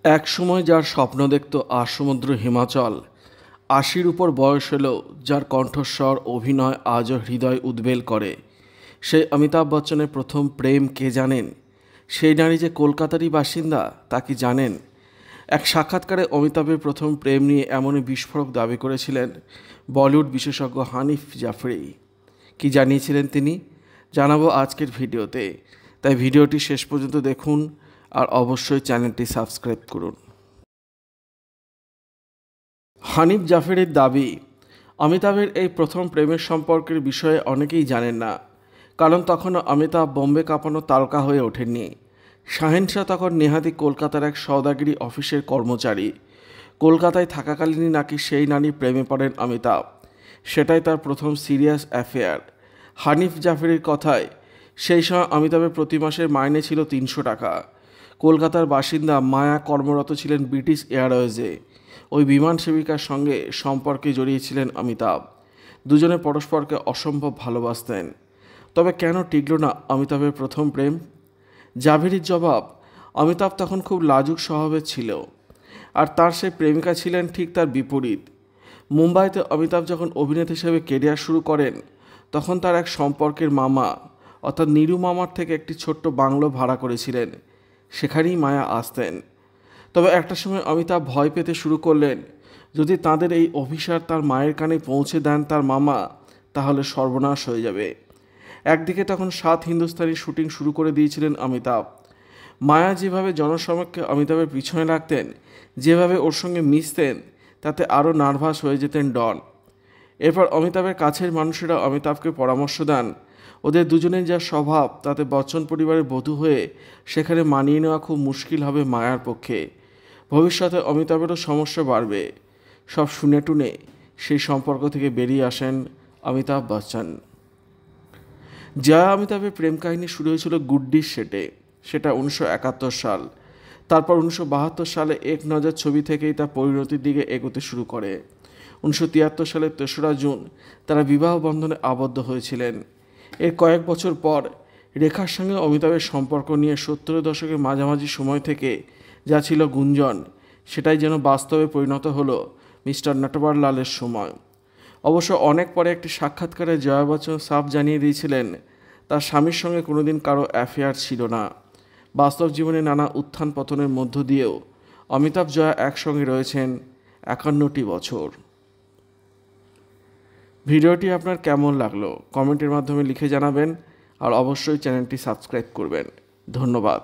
এক সময় যার স্বপ্ন দেখত আসমুদ্র হিমাচল, ৮০-র উপর বয়স হলেও যার কণ্ঠস্বর অভিনয় আজও হৃদয় উদ্বেল করে, সেই অমিতাভ বচ্চনের প্রথম প্রেম কে জানেন? সেই নারী যে কলকাতারই বাসিন্দা তা কি জানেন? এক সাক্ষাৎকারে অমিতাভের প্রথম প্রেম নিয়ে এমনই বিস্ফোরক দাবি করেছিলেন বলিউড বিশেষজ্ঞ হানিফ জাফরি। কি জানিয়েছিলেন তিনি? জানাবো আজকের ভিডিওতে, তাই ভিডিওটি শেষ পর্যন্ত দেখুন আর অবশ্যই চ্যানেলটি সাবস্ক্রাইব করুন। হানিফ জাফরির দাবি, অমিতাভের এই প্রথম প্রেমের সম্পর্কের বিষয়ে অনেকেই জানেন না, কারণ তখনও অমিতাভ বোম্বে কাঁপানো তারকা হয়ে ওঠেননি। শাহিন শাহ তখন নেহাতি কলকাতার এক সওদাগিরি অফিসের কর্মচারী। কলকাতায় থাকাকালীনই নাকি সেই নারী প্রেমে পড়েন অমিতাভ। সেটাই তার প্রথম সিরিয়াস অ্যাফেয়ার। হানিফ জাফরির কথায়, সেই সময় অমিতাভের প্রতি মাসের মাইনে ছিল ৩০০ টাকা। কলকাতার বাসিন্দা মায়া কর্মরত ছিলেন ব্রিটিশ এয়ারওয়েজে। ওই বিমান সেবিকার সঙ্গে সম্পর্কে জড়িয়েছিলেন অমিতাভ। দুজনে পরস্পরকে অসম্ভব ভালোবাসতেন। তবে কেন টিকল না অমিতাভের প্রথম প্রেম? জাভেরির জবাব, অমিতাভ তখন খুব লাজুক স্বভাবের ছিল, আর তার সেই প্রেমিকা ছিলেন ঠিক তার বিপরীত। মুম্বাইতে অমিতাভ যখন অভিনেতা হিসেবে কেরিয়ার শুরু করেন, তখন তার এক সম্পর্কের মামা অর্থাৎ নীরু মামার থেকে একটি ছোট্ট বাংলো ভাড়া করেছিলেন। সেখানেই মায়া আসতেন। তবে একটা সময় অমিতাভ ভয় পেতে শুরু করলেন, যদি তাদের এই অভিশাপ তার মায়ের কানে পৌঁছে দেন তার মামা, তাহলে সর্বনাশ হয়ে যাবে। একদিকে তখন ৭ হিন্দুস্তানি শুটিং শুরু করে দিয়েছিলেন অমিতাভ। মায়া যেভাবে জনসমক্ষে অমিতাভের পিছনে লাগতেন, যেভাবে ওর সঙ্গে মিশতেন, তাতে আরও নার্ভাস হয়ে যেতেন ডন। এরপর অমিতাভের কাছের মানুষেরা অমিতাভকে পরামর্শ দেন, ওদের দুজনের যা স্বভাব, তাতে বচ্চন পরিবারের বধূ হয়ে সেখানে মানিয়ে নেওয়া খুব মুশকিল হবে মায়ার পক্ষে। ভবিষ্যতে অমিতাভেরও সমস্যা বাড়বে। সব শুনে টুনে সেই সম্পর্ক থেকে বেরিয়ে আসেন অমিতাভ বচ্চন। জয়া অমিতাভের প্রেম কাহিনী শুরু হয়েছিল গুড্ডির সেটে। সেটা 1971 সাল। তারপর 1972 সালে এক নজর ছবি থেকেই তা পরিণতির দিকে এগোতে শুরু করে। 1973 সালের 3রা জুন তারা বিবাহ বন্ধনে আবদ্ধ হয়েছিলেন। এর কয়েক বছর পর রেখার সঙ্গে অমিতাভের সম্পর্ক নিয়ে 70 দশকের মাঝামাঝি সময় থেকে যা ছিল গুঞ্জন, সেটাই যেন বাস্তবে পরিণত হলো মিস্টার নটবর লালের সময়। অবশ্য অনেক পরে একটি সাক্ষাৎকারে জয়া বচ্চন সাফ জানিয়ে দিয়েছিলেন, তার স্বামীর সঙ্গে কোনোদিন কারো অ্যাফেয়ার ছিল না। বাস্তব জীবনে নানা উত্থান পতনের মধ্য দিয়েও অমিতাভ জয়া একসঙ্গে রয়েছেন 51টি বছর। ভিডিওটি আপনার কেমন লাগলো কমেন্টের মাধ্যমে লিখে জানাবেন, আর অবশ্যই চ্যানেলটি সাবস্ক্রাইব করবেন। ধন্যবাদ।